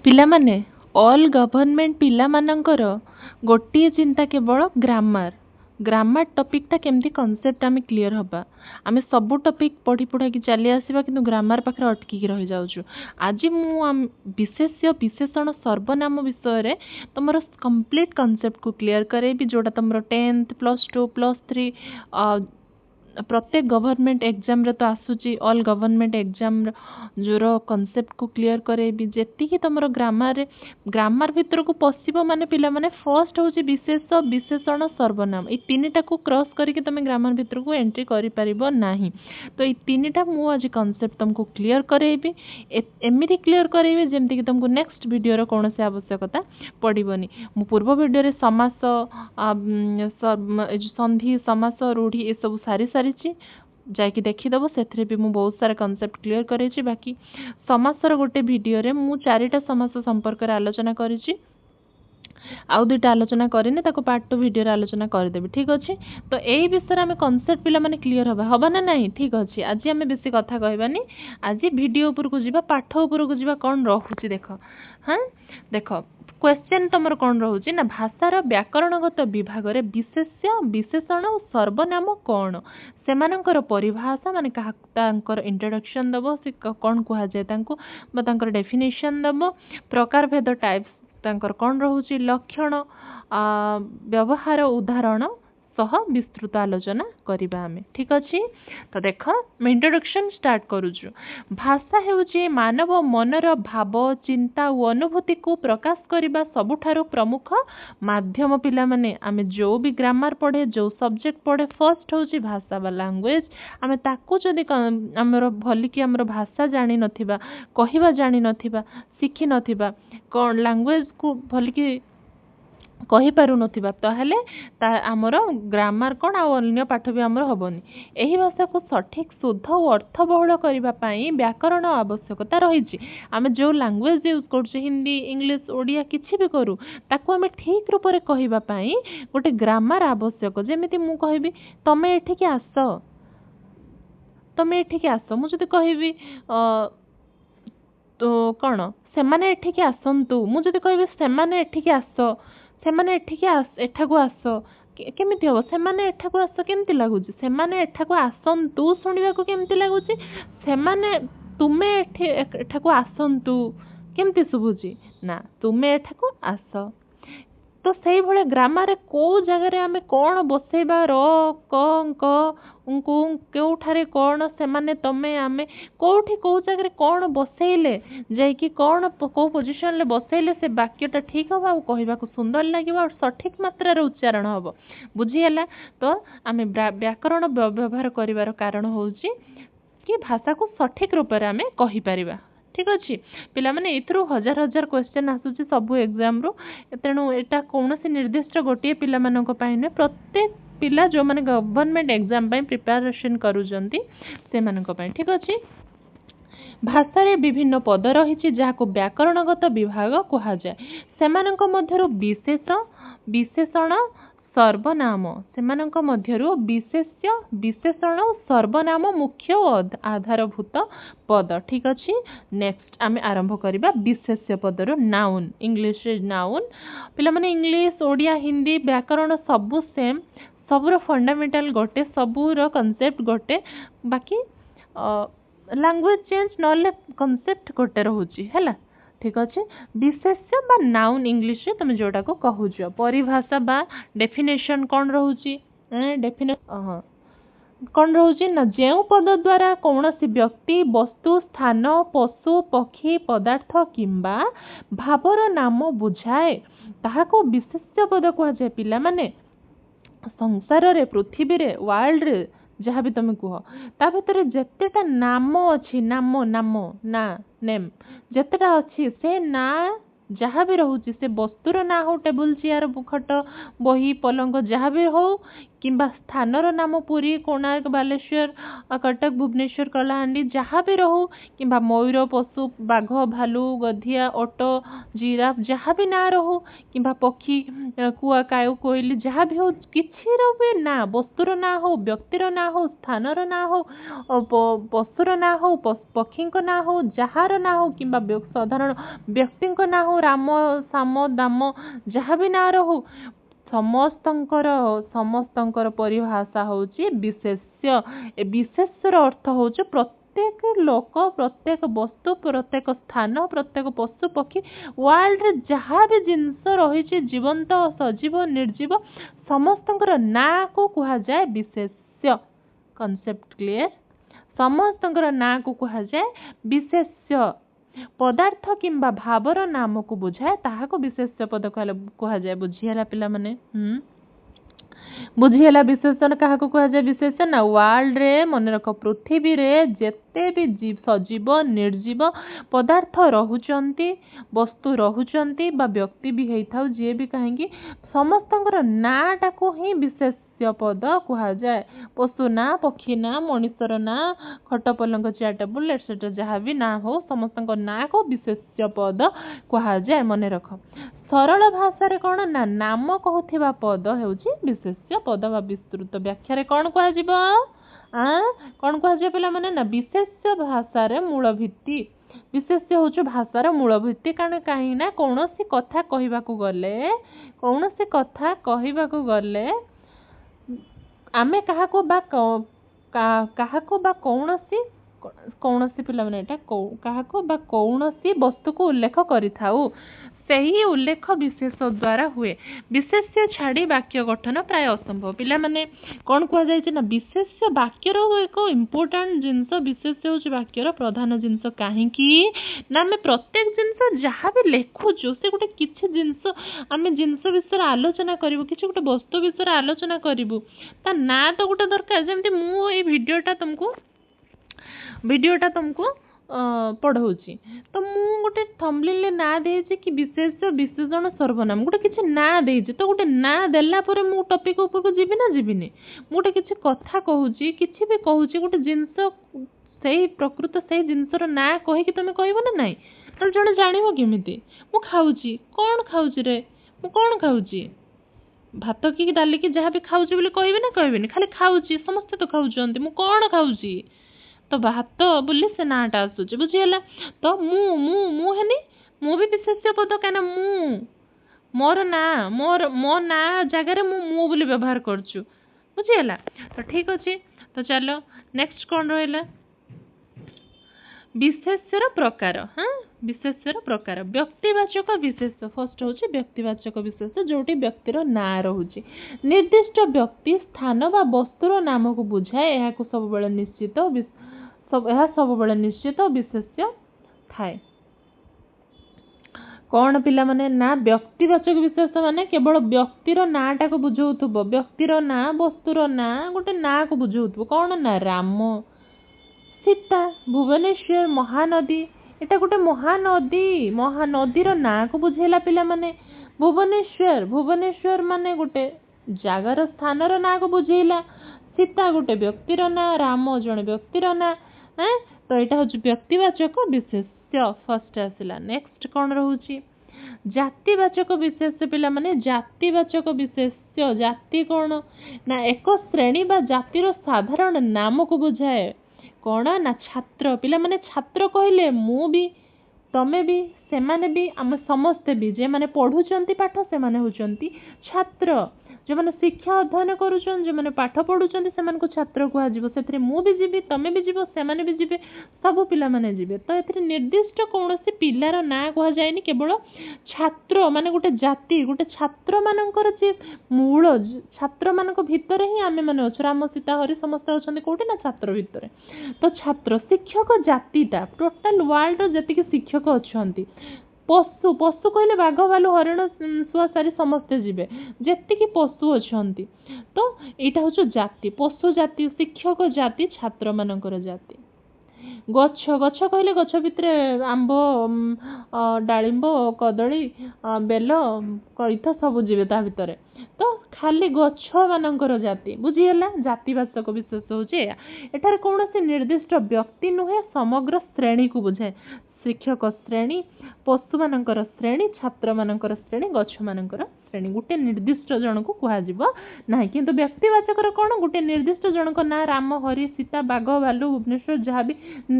ପିଲାମାନେ all government ପିଲାମାନଙ୍କର ଗୋଟିଏ ଚିନ୍ତା କେବଳ ଗ୍ରାମାର ଟପିକଟା କେମିତି କନସେପ୍ଟ ଆମେ କ୍ଲିୟର ହେବା। ଆମେ ସବୁ ଟପିକ ପଢ଼ି ପଢ଼ାକି ଚାଲି ଆସିବା କିନ୍ତୁ ଗ୍ରାମାର ପାଖରେ ଅଟକିକି ରହିଯାଉଛୁ। ଆଜି ମୁଁ ବିଶେଷ୍ୟ ବିଶେଷଣ ସର୍ବନାମ ବିଷୟରେ ତୁମର କମ୍ପ୍ଲିଟ୍ କନସେପ୍ଟକୁ କ୍ଲିୟର କରେଇବି, ଯେଉଁଟା ତୁମର 10th +2 +3 प्रत्येक गवर्नमेंट एग्जाम रे तो आसुची ऑल गवर्नमेंट एग्जाम जोर कॉन्सेप्ट को क्लियर करेबी जेति कि तुमरो ग्रामर भीतर को पसिबो माने पिला माने फर्स्ट होची विशेष विशेषण सर्वनाम ए तीनटा को क्रॉस करके तुम ग्रामर भीतर को एंट्री करि परिबो नाही। तो ये तीनटा मु आज कॉन्सेप्ट तुमको क्लियर करेबी, एमिति क्लियर करेबी जेमति कि तुमको नेक्स्ट वीडियो रो कोनोसी आवश्यकता पड़िबोनी। मु पूर्व वीडियो रे समास संधि समास रूढ़ी ए सब सारी सारी जाकि देखीदेव से भी मुझे बहुत सारा कॉन्सेप्ट क्लियर करेछि। बाकी समासर गोटे वीडियो रे मु 4टा समास संपर्क रे आलोचना करिछि, आउ 2टा आलोचना करिने ताको पार्ट 2 वीडियो रे आलोचना करदेबी। ठीक अछि, तो एई विषय रे हमें कॉन्सेप्ट पिला माने क्लियर हबा ना नहीं। ठीक अछि, आज हमें बेसी कथा कहबानी, आज वीडियो ऊपर को जिबा, पाठ ऊपर को जिबा। कोन रहुछि देखो, हां देखो क्वेश्चन तुमर कौन रोचे ना भाषार व्याकरणगत विभाग रे विशेष्य विशेषण और सर्वनाम कौन सेमानंकर परिभाषा माने तांकर इंट्रोडक्शन दबो, से कौन कहा जाए तांको बा तांकर डेफिनेशन दबो, प्रकार भेद टाइप्स तांकर कौन रोचे, लक्षण व्यवहार उदाहरण सह विस्तृत आलोचना करिबा हमें। ठीक अछि, तो देख मैं इंट्रोडक्शन स्टार्ट करूछु। भाषा हेउची मानव मनर भाव चिंता और अनुभूति को प्रकाश करिबा सबुठारो प्रमुख माध्यम। पिला माने आमे जो भी ग्रामर पढ़े जो सब्जेक्ट पढ़े फर्स्ट होची भाषा बा लैंग्वेज। आमे ताकू जदी हमर भली कि हमर भाषा जानि नथिबा, कहिबा जानि नथिबा, सिखि नथिबा, कोन लैंग्वेज को भली कि कही पारु नथिबा, ताहले आमर ग्रामर कौन आ अन्य पाठ भी आमर हबनी। एही भाषा को सठिक शुद्ध और अर्थबहुल करिबा पई व्याकरण आवश्यकता रहिछि। आमे जो लैंग्वेज यूज करछु हिंदी इंग्लिश ओडिया किछि भी करू ताको आमे ठीक रूप रे कहिबा पई गोटे ग्रामर आवश्यक। जेमिति मु कहबी तमे एठी के आस, तमे एठी के आस, मु जदी कहबी तो कौन सेमाने एठी के आसंतु, मु जदी कहबी सेमाने एठी के आस, सेमाने एठिके एठाकू आस केमिति हबो, सेमाने एठाकू आस केमिति लागुची, सेमाने एठाकू आसंतु सुनिबाकू केमिति लागुची, सेमाने तुमे एठाकू आसंतु केमिति सुबुची ना तुमे एठाकू आस। तो सही भले ग्रामर रे को जगह रे हमें कौन बसेबा र क क उनको केउठारे कौन सेमाने तमे आमे कोठी को जगह रे कौन बसेइले जाय कि कौन को पोजीशन ले बसेइले से वाक्यटा ठीक हबा और कहबा को सुंदर लागिबा और सठिक मात्रा रे उच्चारण हबो। बुझी हला, तो आमे व्याकरण व्यवहार करिवार कारण होउची कि भाषा को सठिक रूप रे आमे कहि परिबा। ठीक अच्छे पिला माने एथरो हजार हजार क्वेश्चन आसुची सबु एग्जाम रो, तेणु एटा कौनसी निर्दिष्ट गोटे पिला मानक पई ने प्रत्येक पिला जो माने गवर्नमेंट एग्जाम पई प्रिपरेशन करूजंती से मानक पई। ठीक अच्छे, भाषा रे विभिन्न पद रहिछि जाहाको व्याकरणगत विभाग कहा जाय। सेमानक मध्यरु विशेष विशेषण सर्वनाम, सेमानक मध्यरु विशेष्य विशेषण सर्वनाम मुख्य आधारभूत पद। ठीक अछि, नेक्स्ट आमे आरंभ करिबा विशेष्य पदरो नाउन। इंग्लिश रे नाउन पिला माने इंग्लिश ओडिया हिंदी व्याकरण सबु सेम, सबुर फंडामेंटल गोटे, सबुर कांसेप्ट गोटे, बाकी लैंग्वेज चेंज नले कांसेप्ट गोटे रहउची हैला। ठीक अच्छे, विशेष्य बा नाउन इंग्लिश रे तुम जोटा को कहूछ परिभाषा बा डेफिनेशन कौन रहउची, कौन रहउची ना जेउ पद द्वारा कौनसी व्यक्ति वस्तु स्थान पशु पक्षी पदार्थ किंबा भावर नाम बुझाए ताहाको विशेष्य पद कहा जाय। पिला माने संसार रे पृथ्वी रे वर्ल्ड रे जहाँ भी तुम कह ता भीतर जेतेटा नाम अच्छी नाम नाम ना नेम जेतेटा अच्छी से ना जहाँ भी रहूची से वस्तुर ना हो टेबुल चेयर खट बही पलंग जहाँ भी हो किंबा स्थानर नाम पुरी कोणार्क बालेश्वर कटक भुवनेश्वर कलाहांडी जहाँ भी रहू किंबा मयूर पशु बाघ भालू गधिया ओटो जिराफ जहाँ भी ना रहू किंबा पक्षी कुआ काऊ कोइली जहाँ भी हो किसी भी ना वस्तुर ना हो व्यक्तिर ना हो स्थानर ना हो पशुर ना हो पक्षी ना हो जହାର ना हो किंबा साधारण व्यक्ति ना हो राम साम दाम जहाँ भी ना रहू समस्तंकर परिभाषा होची विशेष्य ए विशेष्यर अर्थ होची प्रत्येक लोक प्रत्येक वस्तु प्रत्येक स्थान प्रत्येक पशु पक्षी वर्ल्ड रे जहाँ भी जिनस रही जीवंत सजीव निर्जीव समस्तंकर ना को कहा जाए विशेष्य कॉन्सेप्ट क्लियर समस्तंकर ना को कहा जाए विशेष्य पदार्थ किंबा भावर नाम को बुझाए ताहाको विशेष्य पद कहा जाए बुझीला पिला माने बुझीला विशेषण क्या कहा जाए विशेषण ना वर्ल्ड रे मन रख पृथ्वी रे जेते भी सजीव निर्जीव पदार्थ रहुचंती वस्तु रहुचंती बा व्यक्ति भी हेई थाउ जे भी कहेंगी समस्तंकर नाटा को ही विशेष पद कहा जाए पशु ना पक्षी ना मनुष्यर ना खट पलंक चेयर टेबुल एटसेट्रा जहाँ भी ना हो समस्त ना को विशेष्य पद कहा जाए मन रख सरल भाषा कौन ना नाम कहूथिबा पद हेउची विशेष्य पद बा विस्तृत व्याख्या कौन कौन कह पे माने ना विशेष्य भाषा मूल भित्ति विशेष्य होची भाषार मूल भित्ति कारण कहीं ना कौन सी कथा कहबाकू गले आमे काहाको बा कौनसी पिला माने एटा काहाको बा कौनसी वस्तु को उल्लेख करिथाउ सही उल्लेख विशेष द्वारा हुए विशेष्य छाड़ी वाक्य गठन प्राय असंभव पिला माने कौन कह जाय ना विशेष्य वाक्यर एक इम्पोर्टेंट जिनस विशेष्य होची वाक्यर प्रधान जिनस काहेकि ना आम प्रत्येक जिनस जहाँ भी लेखुचु से गोटे किछि जिनस आम जिनस विषय आलोचना करूँ कि गोटे वस्तु विषय आलोचना करूँ ता ना तो गोटे दरकार जमती मु ए भिडियोटा तुमको पढ़ाऊँगी तो मु गोटे थंबनेल ना देछि कि विशेष विशेषण सर्वनाम गोटे किसी ना देछि तो गोटे ना देला परे मु टॉपिक ऊपर को जीवी ना जीविनी गोटे किसी कथा कहूची किसी भी कहूची गोटे जिनस सही प्रकृत सही जिनसर ना कहीकि तुम कहब ना नाई तो जड़े जानव केमिति मु खाऊची कौन खाऊची रे मु कौन खाऊची भात कि डाली कि जहाँ भी खाऊची बोली कहबी ना कहबी खाली खाऊची समस्ते तो खाऊचंती मु कौन खाऊची तो भात बोली से नाटा आसूची बुझीगला तो मु हेनी मु भी विशेष्य पद क्या मु मोर ना मो ना जगार मु बोली व्यवहार करछु बुझीगला तो ठीक अच्छे तो चलो नेक्स्ट कौन रहा विशेष्यर प्रकार हाँ विशेष्यर प्रकार व्यक्तिवाचक विशेष फर्स्ट हूँ व्यक्तिवाचक विशेष जोटी व्यक्तिर ना रोचे निर्दिष्ट व्यक्ति स्थान बा वस्तुर नाम को बुझाए यह सब निश्चित विशेष्य थाए कौन पिला माने ना व्यक्तिवाचक विशेष माने केवल व्यक्तिर नाटा को बुझाउथबो व्यक्तिर ना वस्तुर ना गोटे ना को बुझाउथबो कौन ना राम सीता भुवनेश्वर महानदी एटा गोटे महानदीर ना को बुझेला पिला माने भुवनेश्वर माने गोटे जगार स्थानर ना को बुझेला सीता गोटे व्यक्तिर ना राम जड़े व्यक्तिर ना तो यहाँ हूँ व्यक्तिवाचक विशेष्य फर्स्ट आसला नेक्स्ट कौन रोचे जातिवाचक विशेष्य पिला माने जातिवाचक विशेष्य जाति कौन ना एक श्रेणी बा जातिर साधारण नाम को बुझाए कौन ना छात्र पिला माने छात्र कहले मु भी तमे भी सेमाने भी आम समस्ते भी जे माने पढ़ुचंती पाठ से माने होचंती छात्र जो मैंने शिक्षा अध्ययन करुचन जो मैंने पाठ पढ़ुचंती सेमान को छात्र कह जीवो सेथरे मु भी जीवी तमे भी जीवो सेमाने भी जीवे सब पिला माने जीवे तो एथरे निर्दिष्ट कौनसी पिलार ना कह जाएनी केवल छात्र माने गोटे जाति गोटे छात्र मानकर जे मूल छात्र मानक भितर ही आमे माने अछु राम सीता हरि समस्त अछंती कोठी ना छात्र भितर तो छात्र शिक्षक जातिटा टोटल वर्ल्ड जति शिक्षक अछंती पशु पशु कहले बाघ भालू हरिण शुआ सारी समस्ते जीवे जेतिकी पशु अछंती तो यहाँ हूँ जाति पशु जाति शिक्षक जाति छात्र मानकर जाति ଗଛ ଗଛ କହିଲେ ଗଛ ଭିତରେ ଆମ୍ବ ଡାଳିମ୍ବ କଦଳୀ ବେଲ କଇଥ ସବୁ ଯିବେ ତା ଭିତରେ। ତ ଖାଲି ଗଛ ମାନଙ୍କର ଜାତି ବୁଝିଗଲା। ଜାତିବାଚକ ବିଶେଷ ହଉଛି ଏୟା। ଏଠାରେ କୌଣସି ନିର୍ଦ୍ଦିଷ୍ଟ ବ୍ୟକ୍ତି ନୁହେଁ, ସମଗ୍ର ଶ୍ରେଣୀକୁ ବୁଝାଏ। ଶିକ୍ଷକ ଶ୍ରେଣୀ, ପଶୁମାନଙ୍କର ଶ୍ରେଣୀ, ଛାତ୍ରମାନଙ୍କର ଶ୍ରେଣୀ, ଗଛମାନଙ୍କର ଶ୍ରେଣୀ। ଗୋଟେ ନିର୍ଦ୍ଦିଷ୍ଟ ଜଣକୁ କୁହାଯିବ ନାହିଁ। କିନ୍ତୁ ବ୍ୟକ୍ତିବାଚକର କ'ଣ? ଗୋଟେ ନିର୍ଦ୍ଦିଷ୍ଟ ଜଣଙ୍କ ନାଁ ରାମ, ହରି, ସୀତା, ବାଘ, ଭାଲୁ, ଭୁବନେଶ୍ୱର ଯାହାବି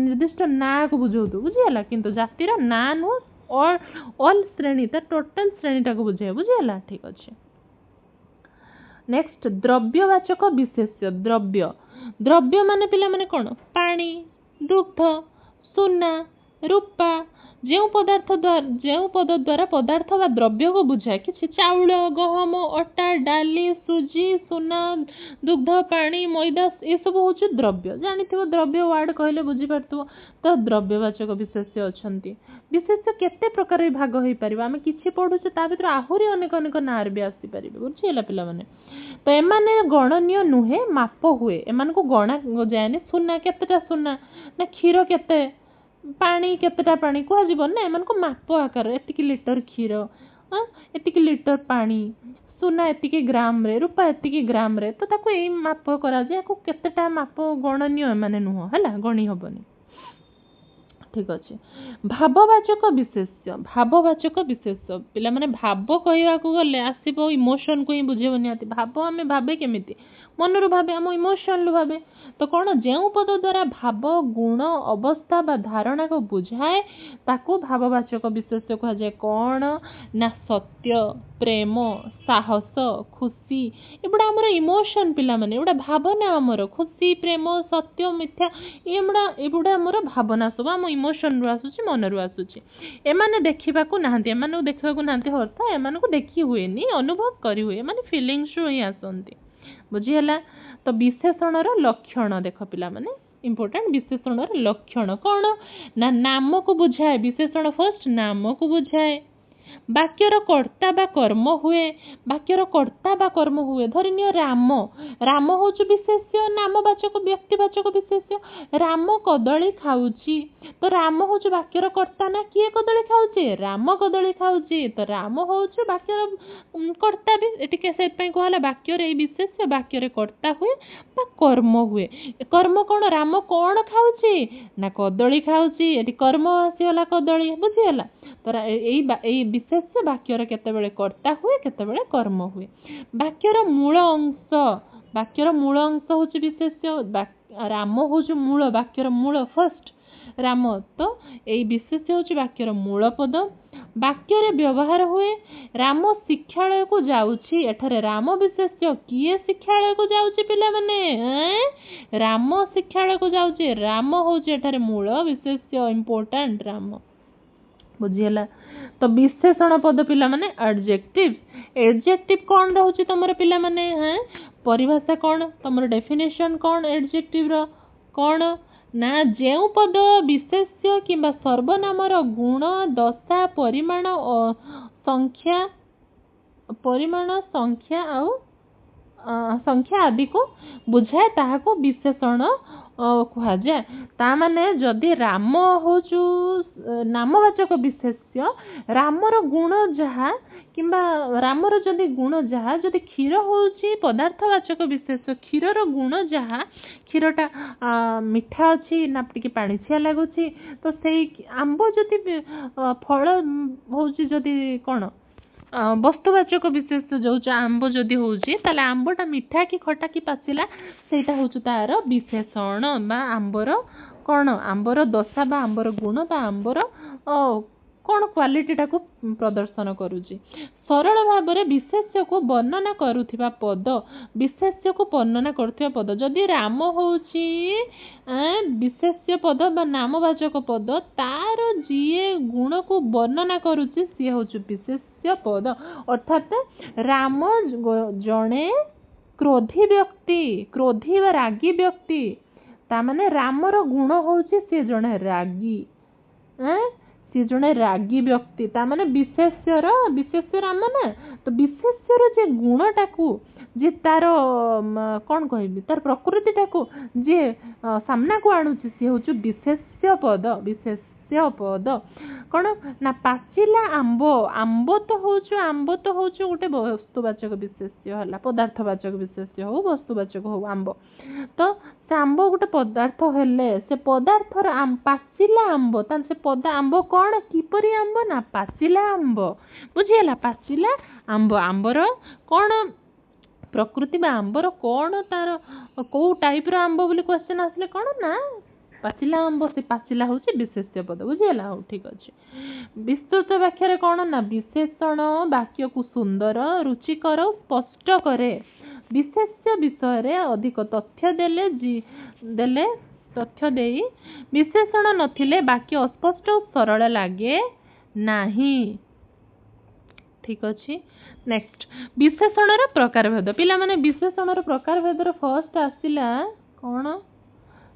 ନିର୍ଦ୍ଦିଷ୍ଟ ନାଁକୁ ବୁଝଉଥିବ ବୁଝିଗଲା। କିନ୍ତୁ ଜାତିର ନାଁ ନୁହଁ, ଅଲ୍ ଶ୍ରେଣୀ, ତା ଟୋଟାଲ ଶ୍ରେଣୀଟାକୁ ବୁଝାଏ ବୁଝିଗଲା। ଠିକ ଅଛି। ନେକ୍ସଟ ଦ୍ରବ୍ୟବାଚକ ବିଶେଷ୍ୟ। ଦ୍ରବ୍ୟ ଦ୍ରବ୍ୟ ମାନେ ପିଲାମାନେ କ'ଣ? ପାଣି, ଦୁଗ୍ଧ, ସୁନା, ରୂପା। ଯେଉଁ ପଦ ଦ୍ୱାରା ପଦାର୍ଥ ବା ଦ୍ରବ୍ୟକୁ ବୁଝାଏ। କିଛି ଚାଉଳ, ଗହମ, ଅଟା, ଡାଲି, ସୁଜି, ସୁନା, ଦୁଗ୍ଧ, ପାଣି, ମଇଦା ଏସବୁ ହେଉଛି ଦ୍ରବ୍ୟ। ଜାଣିଥିବ ଦ୍ରବ୍ୟ ୱାର୍ଡ କହିଲେ ବୁଝିପାରୁଥିବ। ତ ଦ୍ରବ୍ୟବାଚକ ବିଶେଷ୍ୟ ଅଛନ୍ତି। ବିଶେଷ୍ୟ କେତେ ପ୍ରକାର ଭାଗ ହେଇପାରିବ ଆମେ କିଛି ପଢୁଛେ, ତା ଭିତରେ ଆହୁରି ଅନେକ ଅନେକ ନାଁରେ ବି ଆସିପାରିବେ ବୁଝିହେଲା ପିଲାମାନେ। ତ ଏମାନେ ଗଣନୀୟ ନୁହେଁ, ମାପ ହୁଏ। ଏମାନଙ୍କୁ ଗଣା ଯାଏନି। ସୁନା କେତେଟା ସୁନା, ନା କ୍ଷୀର କେତେ, ପାଣି କେତେଟା ପାଣି କୁହାଯିବ ନା। ଏମାନଙ୍କୁ ମାପ ଆକାର, ଏତିକି ଲିଟର କ୍ଷୀର, ଏତିକି ଲିଟର ପାଣି, ସୁନା ଏତିକି ଗ୍ରାମରେ, ରୂପା ଏତିକି ଗ୍ରାମରେ। ତ ତାକୁ ଏଇ ମାପ କରାଯାଏ। ଆକୁ କେତେଟା ମାପ ଗଣନୀୟ ଏମାନେ ନୁହଁ ହେଲା, ଗଣି ହବନି। ଠିକ ଅଛି। ଭାବବାଚକ ବିଶେଷ୍ୟ। ଭାବବାଚକ ବିଶେଷ୍ୟ ପିଲାମାନେ ଭାବ କହିବାକୁ ଗଲେ ଆସିବ ଇମୋସନକୁ ହିଁ ବୁଝେଇବ ନିହାତି। ଭାବ ଆମେ ଭାବେ କେମିତି? ମନରୁ ଭାବେ, ଆମ ଇମୋସନରୁ ଭାବେ। ତ କ'ଣ? ଯେଉଁ ପଦ ଦ୍ୱାରା ଭାବ, ଗୁଣ, ଅବସ୍ଥା ବା ଧାରଣାକୁ ବୁଝାଏ ତାକୁ ଭାବବାଚକ ବିଶେଷ୍ୟ କୁହାଯାଏ। କ'ଣ? ନା ସତ୍ୟ, ପ୍ରେମ, ସାହସ, ଖୁସି, ଏଗୁଡ଼ା ଆମର ଇମୋସନ ପିଲାମାନେ। ଏଗୁଡ଼ା ଭାବନା ଆମର। ଖୁସି, ପ୍ରେମ, ସତ୍ୟ, ମିଥ୍ୟା, ଏଗୁଡ଼ା ଆମର ଭାବନା ସବୁ। ଆମ ଇମୋସନରୁ ଆସୁଛି, ମନରୁ ଆସୁଛି। ଏମାନେ ଦେଖିବାକୁ ନାହାନ୍ତି। ଏମାନଙ୍କୁ ଦେଖିବାକୁ ନାହାନ୍ତି ଅର୍ଥ ଏମାନଙ୍କୁ ଦେଖି ହୁଏନି, ଅନୁଭବ କରି ହୁଏ। ଏମାନେ ଫିଲିଙ୍ଗସରୁ ହିଁ ଆସନ୍ତି ବୁଝିହେଲା। ତ ବିଶେଷଣର ଲକ୍ଷଣ ଦେଖ ପିଲାମାନେ, ଇମ୍ପୋର୍ଟାଣ୍ଟ। ବିଶେଷଣର ଲକ୍ଷଣ କ'ଣ? ନା ନାମକୁ ବୁଝାଏ। ବିଶେଷଣ ଫାର୍ଷ୍ଟ ନାମକୁ ବୁଝାଏ। ବାକ୍ୟର କର୍ତ୍ତା ବା କର୍ମ ହୁଏ। ବାକ୍ୟର କର୍ତ୍ତା ବା କର୍ମ ହୁଏ। ଧରିନିଅ ରାମ। ରାମ ହେଉଛି ବିଶେଷ୍ୟ, ନାମବାଚକ, ବ୍ୟକ୍ତିବାଚକ ବିଶେଷ୍ୟ। ରାମ କଦଳୀ ଖାଉଛି। ତ ରାମ ହେଉଛି ବାକ୍ୟର କର୍ତ୍ତା ନା କିଏ କଦଳୀ ଖାଉଛି? ରାମ କଦଳୀ ଖାଉଛି। ତ ରାମ ହେଉଛି ବାକ୍ୟର କର୍ତ୍ତା ବି। ଏଠିକେ ସେଥିପାଇଁ କୁହାହେଲା ବାକ୍ୟରେ ଏଇ ବିଶେଷ୍ୟ ବାକ୍ୟରେ କର୍ତ୍ତା ହୁଏ ବା କର୍ମ ହୁଏ। କର୍ମ କ'ଣ? ରାମ କ'ଣ ଖାଉଛି? ନା କଦଳୀ ଖାଉଛି। ଏଠି କର୍ମ ଆସିଗଲା କଦଳୀ ବୁଝିଗଲା। ତ ଏଇ ବିଶେଷ୍ୟ ବାକ୍ୟର କେତେବେଳେ କର୍ତ୍ତା ହୁଏ, କେତେବେଳେ କର୍ମ ହୁଏ। ବାକ୍ୟର ମୂଳ ଅଂଶ। ବାକ୍ୟର ମୂଳ ଅଂଶ ହେଉଛି ବିଶେଷ୍ୟ। ରାମ ହେଉଛି ମୂଳ, ବାକ୍ୟର ମୂଳ ଫାର୍ଷ୍ଟ ରାମ। ତ ଏଇ ବିଶେଷ୍ୟ ହେଉଛି ବାକ୍ୟର ମୂଳ ପଦ। ବାକ୍ୟରେ ବ୍ୟବହାର ହୁଏ। ରାମ ଶିକ୍ଷାଳୟକୁ ଯାଉଛି। ଏଠାରେ ରାମ ବିଶେଷ୍ୟ। କିଏ ଶିକ୍ଷାଳୟକୁ ଯାଉଛି ପିଲାମାନେ? ରାମ ଶିକ୍ଷାଳୟକୁ ଯାଉଛି। ରାମ ହେଉଛି ଏଠାରେ ମୂଳ ବିଶେଷ୍ୟ, ଇମ୍ପୋର୍ଟାଣ୍ଟ ରାମ ବୁଝିହେଲା। ତ ବିଶେଷଣ ପଦ ପିଲାମାନେ ଆଡଜେକ୍ଟିଭ। ଏଡଜେକ୍ଟିଭ କ'ଣ ରହୁଛି ତମର ପିଲାମାନେ? ପରିଭାଷା କ'ଣ? ତମର ଡେଫିନେସନ କ'ଣ ଏଡଜେକ୍ଟିଭର? କ'ଣ? ନା ଯେଉଁ ପଦ ବିଶେଷ୍ୟ କିମ୍ବା ସର୍ବନାମର ଗୁଣ, ଦଶା, ପରିମାଣ, ସଂଖ୍ୟା ଆଦିକୁ ବୁଝାଏ ତାହାକୁ ବିଶେଷଣ କୁହାଯାଏ। ତା ମାନେ ଯଦି ରାମ ହଉଛୁ ନାମବାଚକ ବିଶେଷ୍ୟ, ରାମର ଗୁଣ ଯାହା କିମ୍ବା ରାମର ଯଦି ଗୁଣ ଯାହା, ଯଦି କ୍ଷୀର ହଉଛି ପଦାର୍ଥବାଚକ ବିଶେଷ୍ୟ, କ୍ଷୀରର ଗୁଣ ଯାହା, କ୍ଷୀରଟା ମିଠା ଅଛି ନା ଟିକେ ପାଣିଚିଆ ଲାଗୁଛି। ତ ସେଇ ଆମ୍ବ ଯଦି ଫଳ ହଉଛି, ଯଦି କ'ଣ ବସ୍ତୁବାଚକ ବିଶେଷ୍ୟ ଯୋଉ ଆମ୍ବ ଯଦି ହଉଛି, ତାହେଲେ ଆମ୍ବଟା ମିଠା କି ଖଟା କି ପାଚିଲା, ସେଇଟା ହଉଛି ତାର ବିଶେଷଣ ବା ଆମ୍ବର କ'ଣ? ଆମ୍ବର ଦଶା ବା ଆମ୍ବର ଗୁଣ ବା ଆମ୍ବର କ'ଣ କ୍ୱାଲିଟିଟାକୁ ପ୍ରଦର୍ଶନ କରୁଛି। ସରଳ ଭାବରେ ବିଶେଷ୍ୟକୁ ବର୍ଣ୍ଣନା କରୁଥିବା ପଦ। ବିଶେଷ୍ୟକୁ ବର୍ଣ୍ଣନା କରୁଥିବା ପଦ। ଯଦି ରାମ ହେଉଛି ବିଶେଷ୍ୟ ପଦ ବା ନାମବାଚକ ପଦ, ତାର ଯିଏ ଗୁଣକୁ ବର୍ଣ୍ଣନା କରୁଛି ସିଏ ହେଉଛି ବିଶେଷ୍ୟ ପଦ। ଅର୍ଥାତ୍ ରାମ ଜଣେ କ୍ରୋଧୀ ବ୍ୟକ୍ତି, କ୍ରୋଧୀ ବା ରାଗୀ ବ୍ୟକ୍ତି। ତାମାନେ ରାମର ଗୁଣ ହେଉଛି ସିଏ ଜଣେ ରାଗୀ। ସିଏ ଜଣେ ରାଗୀ ବ୍ୟକ୍ତି। ତାମାନେ ବିଶେଷ୍ୟ ରାମ ନା। ତ ବିଶେଷ୍ୟର ଯେ ଗୁଣଟାକୁ जी तार कौन कहबी तार प्रकृतिटा को जी सामना को आणुची सी हूँ विशेष्य पद विशेष्य पद कौन ना पाचिला आंब आंब तो हूँ गोटे वस्तुवाचक विशेष्य है पदार्थवाचक विशेष्य हो वस्तुवाचक हो आंब तो से आंब गोटे पदार्थ हेले से पदार्थर पाचिला आंब से पद आंब कौन किपरि आंब ना पाचिला आंब बुझीगला पाचिला आंब आंबर कौन प्रकृति बा आंबर कौन तार कौ टाइप आंब बोली क्वेश्चन आसले कौन ना पाचिला आंब से पाचिला हूँ विशेष्य पद बुझीगला हो ठीक अच्छे विस्तृत व्याख्या कौन ना विशेषण वाक्य को सुंदर रुचिकर स्पष्ट करे विशेष्य विषय रे अधिक तथ्य देले तथ्य देई विशेषण नथिले वाक्य अस्पष्ट और सरल लागे नाही ठीक अच्छे नेक्स्ट विशेषण प्रकार भेद पिला माने विशेषण प्रकार भेद फर्स्ट आसला कौन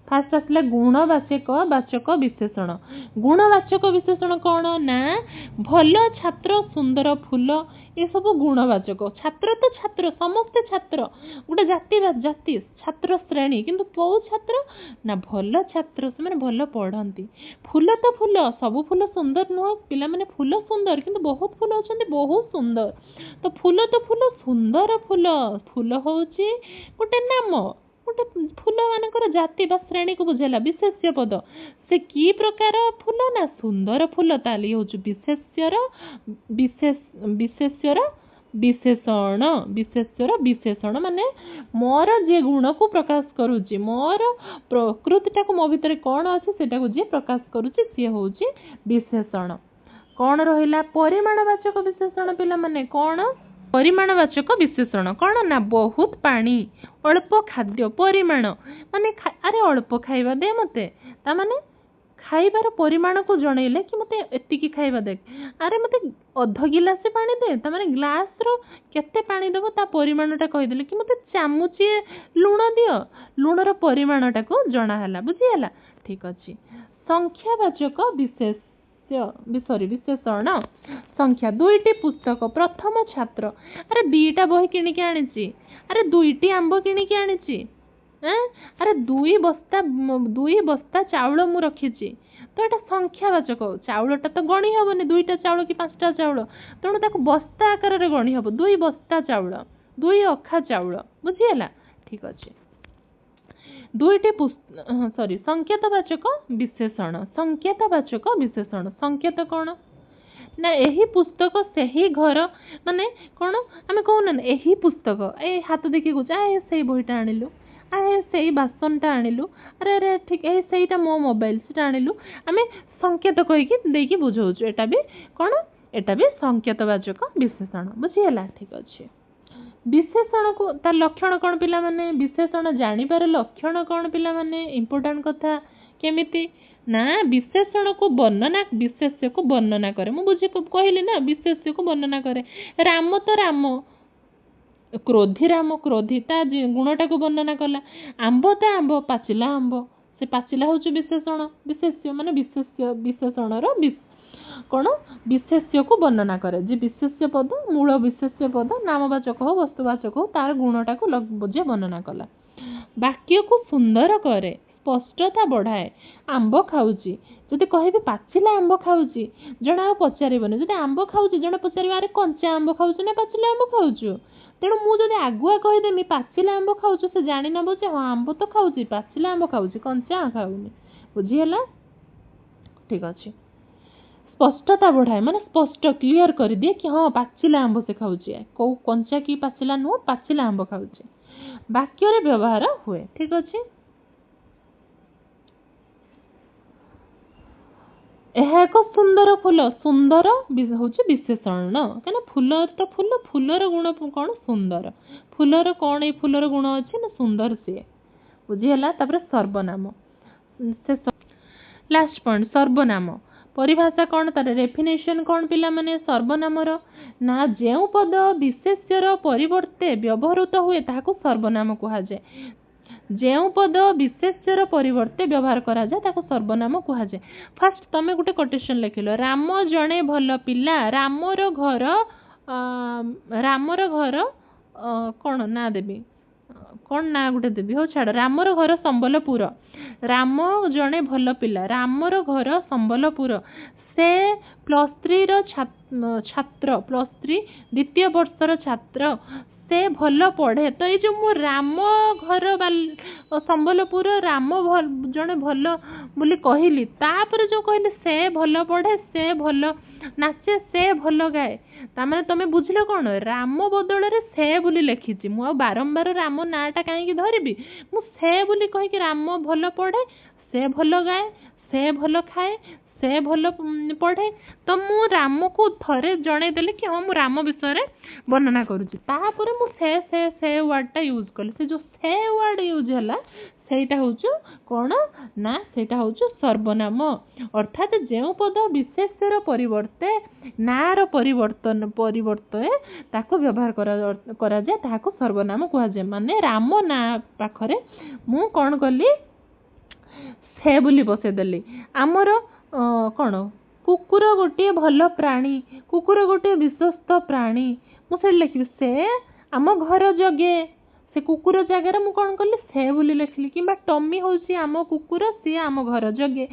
फास्ट आसला गुणवाचक वाचक विशेषण गुणवाचक विशेषण कौन ना भल छात्र सुंदर फूल ये सब गुणवाचक छात्र तो छात्र समस्ते छात्र गोटे जाति जाति छात्र श्रेणी किंतु कौ छात्र ना भल छात्र से भल पढ़ती फूल तो फूल सब फूल सुंदर नुह पिला माने फूल सुंदर किंतु बहुत फूल अच्छा बहुत सुंदर तो फूल सुंदर फूल फूल हूँ गोटे नाम गोटे फूल मानकर जाति बा श्रेणी को बुझेला विशेष्य पद से की प्रकार फूल ना सुंदर फूल ताली हूँ विशेष्यर विशेष्यर विशेषण विशेष्यर विशेषण माने मोर जे गुण को प्रकाश करुच्ची मोर प्रकृतिटा को मो भितर कौन अच्छे सेटा को जे प्रकाश करुच्ची सी हूँ विशेषण कौन रहिला परिमाणवाचक विशेषण पिला माने कौन परिमाणवाचक विशेषण कौन ना बहुत पानी अल्प खाद्य परिमाण माने अरे अल्प खाइबा दे मते ता माने खाइबार परिमाण को जनइले कि मते एतिकी खाइबा दे अरे मते अध गिलास पानी दे ता माने ग्लास रो केते पानी देबो ता परिमाणटा कहि देले कि मते चामुची लूण दियो लूणर परिमाणटा को जणा हला बुझी हला ठीक अछि संख्यावाचक विशेषण संख्या दुईटी पुस्तक प्रथम छात्र अरे दुईटा बही किणिकी आनिची अरे दुईटी आंब किणिकी आनिची अरे दुई बस्ता चाउल मु रखिची तो एटा संख्यावाचक चाउलटा तो गणी हेबनी दुईटा चाउल कि पांचटा चाउल तेणु ताको बस्ता आकार रे गणी हेबो दुई बस्ता चाउल दुई अखा चाउल बुझीगला ठीक अच्छे दुईटी सॉरी संकेतवाचक विशेषण संकेतवाचक विशेषण संकेत कौन ना यही पुस्तक सही घर माने कौन आम कहूना यही पुस्तक ए हाथ देखी कौच ए से बहीटा आणिलु ए से बासनटा आणिलु अरे अरे ठीक है सेटा मो मोबाइल से आणिलु आम संकेत कहीकि देकी बुझाऊँ एटा भी कौन एटा भी संकेतवाचक विशेषण बुझीगला ठीक अच्छे विशेषण को तार लक्षण कौन पिला माने विशेषण जानिबार लक्षण कौन पिला माने इम्पोर्टेंट कथा केमिति ना विशेषण को वर्णना विशेष्य को वर्णना करे मु बुझी कहली ना विशेष्य को वर्णना करे राम तो राम क्रोधी राम क्रोधी ता गुणटा को वर्णना कला आंब तो आंब पाचिला आंब से पाचिला हूँ विशेषण विशेष्य माने विशेषणर कौन विशेष्य को वर्णना करे जे विशेष्य पद मूल विशेष्य पद नामवाचक हो वस्तुवाचक हो तार गुणटा को बुझे वर्णना कला वाक्य को सुंदर करे स्पष्टता बढ़ाए आंब खाऊची जदि कहबे पाचिला आंब खाऊची जण आ पचारिबनी जदि आंब खाऊची जण पचारिबा अरे कंचा आंब खाऊची ना पाचिला आंब खाऊछु तेणु मु जदि आगुआ कहीदेमी पाचिला आंब खाऊछु से जानि नबो जे हाँ आंब तो खाऊची पाचिला आंब खाऊची कंचा खाऊनी बुझीगला ठीक अच्छे स्पष्टता बढ़ाए माने स्पष्ट क्लियर कर दिए कि हाँ पाचिला आंब से खाऊची कौ कंचा कि पाचिला नुह पाचिला आंब खाऊची वाक्य रे व्यवहार हुए ठीक अच्छे यह एक सुंदर फूल सुंदर हूँ विशेषण क्या फूल तो फूल फूलर गुण कौन सुंदर फूलर कौन ये फूलर गुण अच्छे ना सुंदर सी बुझीगला सर्वनाम से लास्ट पॉइंट सर्वनाम परिभाषा कौन तार डेफिनेशन कौन पिला माने सर्वनामर ना जेउ पद विशेष्यर परिवर्ते व्यवहृत हुए ताहाको सर्वनाम कहा जाए जेउ पद विशेष्यर परिवर्ते व्यवहार करा जाए ताको सर्वनाम कहा जाए फास्ट तमे गुटे कोटेशन लिखिलो राम जणे भल पिला रामर घर କ'ଣ ନାଁ ଦେବି, କ'ଣ ନାଁ ଗୋଟେ ଦେବି, ହଉ ଛାଡ଼। ରାମର ଘର ସମ୍ବଲପୁର। ରାମ ଜଣେ ଭଲ ପିଲା, ରାମର ଘର ସମ୍ବଲପୁର। ସେ +3ର ଛାତ୍ର, +3 ଦ୍ୱିତୀୟ ବର୍ଷର ଛାତ୍ର। ସେ ଭଲ ପଢ଼େ। ତ ଏଇ ଯେଉଁ ମୁଁ ରାମ ଘର ସମ୍ବଲପୁର, ରାମ ଜଣେ ଭଲ ବୋଲି କହିଲି, ତାପରେ ଯେଉଁ କହିଲି ସେ ଭଲ ପଢ଼େ, ସେ ଭଲ ନାଚେ, ସେ ଭଲ ଗାଏ, ତାମାନେ ତମେ ବୁଝିଲ କ'ଣ? ରାମ ବଦଳରେ ସେ ବୋଲି ଲେଖିଛି। ମୁଁ ଆଉ ବାରମ୍ବାର ରାମ ନାଁଟା କାହିଁକି ଧରିବି? ମୁଁ ସେ ବୋଲି କହିକି ରାମ ଭଲ ପଢ଼େ, ସେ ଭଲ ଗାଏ, ସେ ଭଲ ଖାଏ, ସେ ଭଲ ପଢ଼େ। ତ ମୁଁ ରାମକୁ ଥରେ ଜଣେଇଦେଲି କି ହଁ ମୁଁ ରାମ ବିଷୟରେ ବର୍ଣ୍ଣନା କରୁଛି। ତାପରେ ମୁଁ ସେ ୱାର୍ଡ଼ଟା ୟୁଜ୍ କଲି। ସେ ଯେଉଁ ସେ ୱାର୍ଡ଼ ୟୁଜ୍ ହେଲା ସେଇଟା ହେଉଛି କ'ଣ ନା, ସେଇଟା ହେଉଛି ସର୍ବନାମ। ଅର୍ଥାତ୍ ଯେଉଁ ପଦ ବିଶେଷ୍ୟର ପରିବର୍ତ୍ତେ ନାଁର ପରିବର୍ତ୍ତେ ତାକୁ ବ୍ୟବହାର କରାଯାଏ ତାହାକୁ ସର୍ବନାମ କୁହାଯାଏ। ମାନେ ରାମ ନାଁ ପାଖରେ ମୁଁ କ'ଣ କଲି, ସେ ବୋଲି ବସେଇଦେଲି। ଆମର କ'ଣ, କୁକୁର ଗୋଟିଏ ଭଲ ପ୍ରାଣୀ, କୁକୁର ଗୋଟିଏ ବିଶ୍ୱସ୍ତ ପ୍ରାଣୀ, ମୁଁ ସେଇଠି ଲେଖିବି ସେ ଆମ ଘର ଜଗେ। ସେ କୁକୁର ଜାଗାରେ ମୁଁ କ'ଣ କଲି, ସେ ବୋଲି ଲେଖିଲି। କିମ୍ବା ଟମି ହେଉଛି ଆମ କୁକୁର, ସିଏ ଆମ ଘର ଜଗେ,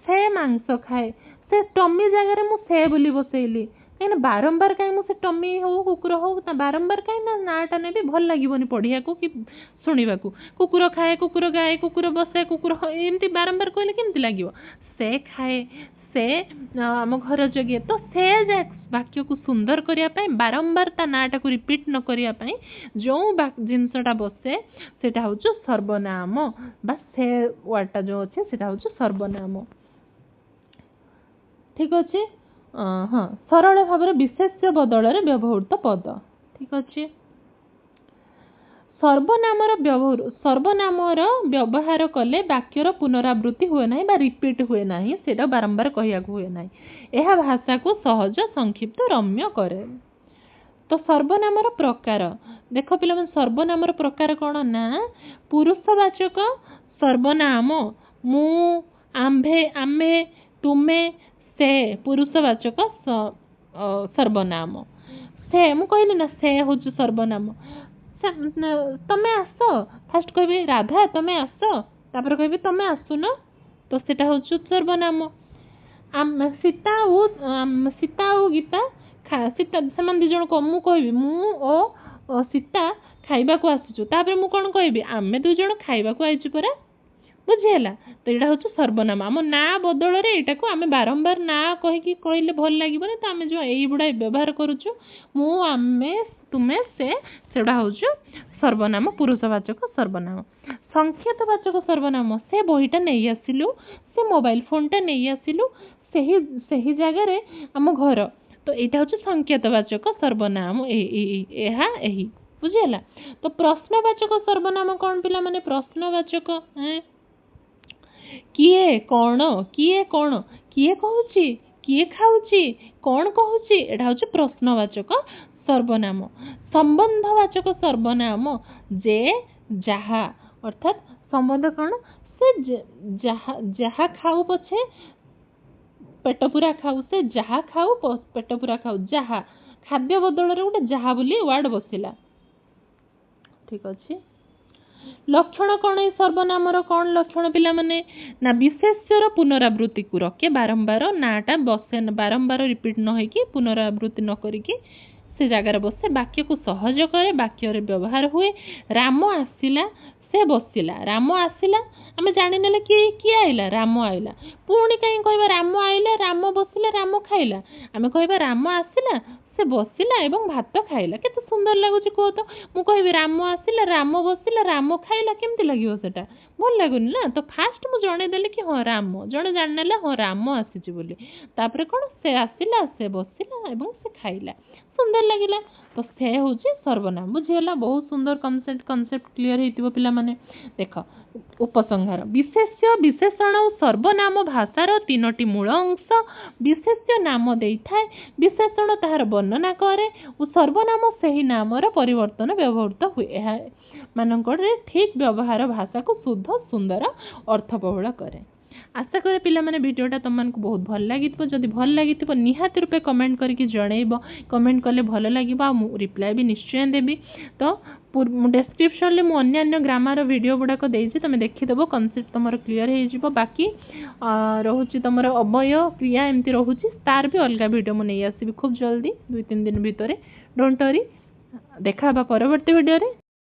ସେ ମାଂସ ଖାଏ। ସେ ଟମି ଜାଗାରେ ମୁଁ ସେ ବୋଲି ବସେଇଲି। କାହିଁକିନା ବାରମ୍ବାର କାହିଁ ମୁଁ ସେ ଟମି ହଉ କୁକୁର ହଉ ବାରମ୍ବାର କାହିଁ ନା ନାଁଟା ନେବି, ଭଲ ଲାଗିବନି ପଢ଼ିବାକୁ କି ଶୁଣିବାକୁ। କୁକୁର ଖାଏ, କୁକୁର ଗାଏ, କୁକୁର ବସେ, କୁକୁର ଏମିତି ବାରମ୍ବାର କହିଲେ କେମିତି ଲାଗିବ? ସେ ଖାଏ, ସେ ଆମ ଘର ଜଗେ। ତ ସେ ବାକ୍ୟକୁ ସୁନ୍ଦର କରିବା ପାଇଁ, ବାରମ୍ବାର ତା ନାଁଟାକୁ ରିପିଟ୍ ନ କରିବା ପାଇଁ ଯେଉଁ ଜିନିଷଟା ବସେ ସେଇଟା ହେଉଛି ସର୍ବନାମ, ବା ସେ ୱାର୍ଡ଼ଟା ଯେଉଁ ଅଛି ସେଇଟା ହେଉଛି ସର୍ବନାମ। ଠିକ୍ ଅଛି। ହଁ, ସରଳ ଭାବରେ ବିଶେଷ୍ୟ ବଦଳରେ ବ୍ୟବହୃତ ପଦ। ଠିକ୍ ଅଛି। ସର୍ବନାମର ବ୍ୟବହାର କଲେ ବାକ୍ୟର ପୁନରାବୃତ୍ତି ହୁଏ ନାହିଁ ବା ରିପିଟ୍ ହୁଏ ନାହିଁ, ସେଇଟା ବାରମ୍ବାର କହିବାକୁ ହୁଏ ନାହିଁ। ଏହା ଭାଷାକୁ ସହଜ, ସଂକ୍ଷିପ୍ତ, ରମ୍ୟ କରେ। ତ ସର୍ବନାମର ପ୍ରକାର ଦେଖ ପିଲାମାନେ, ସର୍ବନାମର ପ୍ରକାର କ'ଣ ନା, ପୁରୁଷବାଚକ ସର୍ବନାମ ମୁଁ, ଆମ୍ଭେ, ଆମେ, ତୁମେ, ସେ ପୁରୁଷବାଚକ ସର୍ବନାମ। ସେ ମୁଁ କହିଲି ନା, ସେ ହେଉଛି ସର୍ବନାମ। ତମେ ଆସ, ଫାଷ୍ଟ କହିବି ରାଧା ତମେ ଆସ, ତାପରେ କହିବି ତମେ ଆସୁନ, ତ ସେଟା ହେଉଛି ସର୍ବନାମ। ସୀତା ଆଉ ଗୀତା, ସୀତା ସେମାନେ ଦୁଇ ଜଣ, ମୁଁ କହିବି ମୁଁ ଓ ସୀତା ଖାଇବାକୁ ଆସିଛୁ, ତାପରେ ମୁଁ କ'ଣ କହିବି, ଆମେ ଦୁଇ ଜଣ ଖାଇବାକୁ ଆସିଛୁ ପରା, ବୁଝିହେଲା? ତ ଏଇଟା ହେଉଛି ସର୍ବନାମ। ଆମ ନାଁ ବଦଳରେ ଏଇଟାକୁ ଆମେ ବାରମ୍ବାର ନାଁ କହିକି କହିଲେ ଭଲ ଲାଗିବନି, ତ ଆମେ ଯେଉଁ ଏଇଗୁଡ଼ା ବ୍ୟବହାର କରୁଛୁ, ମୁଁ, ଆମେ, ତୁମେ, ସେ, ସେଗୁଡ଼ା ହେଉଛି ସର୍ବନାମ, ପୁରୁଷବାଚକ ସର୍ବନାମ। ସଂକେତବାଚକ ସର୍ବନାମ, ସେ ବହିଟା ନେଇ ଆସିଲୁ, ସେ ମୋବାଇଲ ଫୋନ୍ଟା ନେଇ ଆସିଲୁ, ସେହି ଜାଗାରେ ଆମ ଘର, ତ ଏଇଟା ହେଉଛି ସଂକେତବାଚକ ସର୍ବନାମ। ଏହା ଏହି, ବୁଝିହେଲା? ତ ପ୍ରଶ୍ନବାଚକ ସର୍ବନାମ କ'ଣ ପିଲାମାନେ? ପ୍ରଶ୍ନବାଚକ କିଏ, କ'ଣ, କିଏ କ'ଣ, କିଏ କହୁଛି, କିଏ ଖାଉଛି, କ'ଣ କହୁଛି, ଏଇଟା ହେଉଛି ପ୍ରଶ୍ନବାଚକ ସର୍ବନାମ। ସମ୍ବନ୍ଧବାଚକ ସର୍ବନାମ, ଯେ, ଯାହା, ଅର୍ଥାତ୍ ସମ୍ବନ୍ଧ କ'ଣ, ସେ ଯାହା ଖାଉ ପଛେ ପେଟ ପୁରା ଖାଉ, ସେ ଯାହା ଖାଉ ପେଟ ପୁରା ଖାଉ, ଯାହା ଖାଦ୍ୟ ବଦଳରେ ଗୋଟେ ଯାହା ବୋଲି ୱାର୍ଡ଼ ବସିଲା। ଠିକ୍ ଅଛି। ଲକ୍ଷଣ କ'ଣ ଏଇ ସର୍ବନାମର? କ'ଣ ଲକ୍ଷଣ ପିଲାମାନେ? ନା ବିଶେଷ୍ୟର ପୁନରାବୃତ୍ତିକୁ ରଖେ, ବାରମ୍ବାର ନାଁଟା ବସେ, ବାରମ୍ବାର ରିପିଟ୍ ନ ହେଇକି ପୁନରାବୃତ୍ତି ନ କରିକି ସେ ଜାଗାରେ ବସେ, ବାକ୍ୟକୁ ସହଜ କରେ, ବାକ୍ୟରେ ବ୍ୟବହାର ହୁଏ। ରାମ ଆସିଲା, ସେ ବସିଲା, ରାମ ଆସିଲା ଆମେ ଜାଣିନେଲେ କିଏ ଆଇଲା, ରାମ ଆଇଲା। ପୁଣି କାହିଁ କହିବା ରାମ ଆଇଲା, ରାମ ବସିଲା, ରାମ ଖାଇଲା? ଆମେ କହିବା ରାମ ଆସିଲା, ସେ ବସିଲା ଏବଂ ଭାତ ଖାଇଲା। କେତେ ସୁନ୍ଦର ଲାଗୁଛି କୁହ ତ? ମୁଁ କହିବି ରାମ ଆସିଲା, ରାମ ବସିଲା, ରାମ ଖାଇଲା, କେମିତି ଲାଗିବ ସେଟା? ଭଲ ଲାଗୁନି ନା? ତ ଫାଷ୍ଟ ମୁଁ ଜଣେଇଦେଲି କି ହଁ ରାମ, ଜଣେ ଜାଣିନେଲା ହଁ ରାମ ଆସିଛି ବୋଲି। ତାପରେ କ'ଣ, ସେ ଆସିଲା, ସେ ବସିଲା ଏବଂ ସେ ଖାଇଲା, ସୁନ୍ଦର ଲାଗିଲା। ତ ସେ ହେଉଛି ସର୍ବନାମ, ବୁଝିହେଲା? ବହୁତ ସୁନ୍ଦର କନସେପ୍ଟ କ୍ଲିୟର ହେଇଥିବ ପିଲାମାନେ। ଦେଖ ଉପସଂହାର, ବିଶେଷ୍ୟ, ବିଶେଷଣ ଓ ସର୍ବନାମ ଭାଷାର ତିନୋଟି ମୂଳ ଅଂଶ। ବିଶେଷ୍ୟ ନାମ ଦେଇଥାଏ, ବିଶେଷଣ ତାହାର ବର୍ଣ୍ଣନା କରେ ଓ ସର୍ବନାମ ସେହି ନାମର ପରିବର୍ତ୍ତନ ବ୍ୟବହୃତ ହୁଏ। ଏହା ମାନଙ୍କରେ ଠିକ୍ ବ୍ୟବହାର ଭାଷାକୁ ଶୁଦ୍ଧ, ସୁନ୍ଦର, ଅର୍ଥବହୁଳ କରେ। आशा करे पिला माने वीडियोटा तुम मानक बहुत भल लगी जदि भल लगी निहाती रूपे कमेंट करके जनइब कमेंट कले भल लगे रिप्लाई भी निश्चय देवी तो डेस्क्रिप्शन में मुझे ग्रामर वीडियो गुड़ाक देती तुम देखीदेव कनसेप्ट तुम क्लीयर हो बाकी रोचे तुम अवय क्रिया एमती रोचे तार भी अलग वीडियो मुझे आसबि खूब जल्दी 2-3 दिन भितर डोंट वरी देखा परवर्ती वीडियो रे।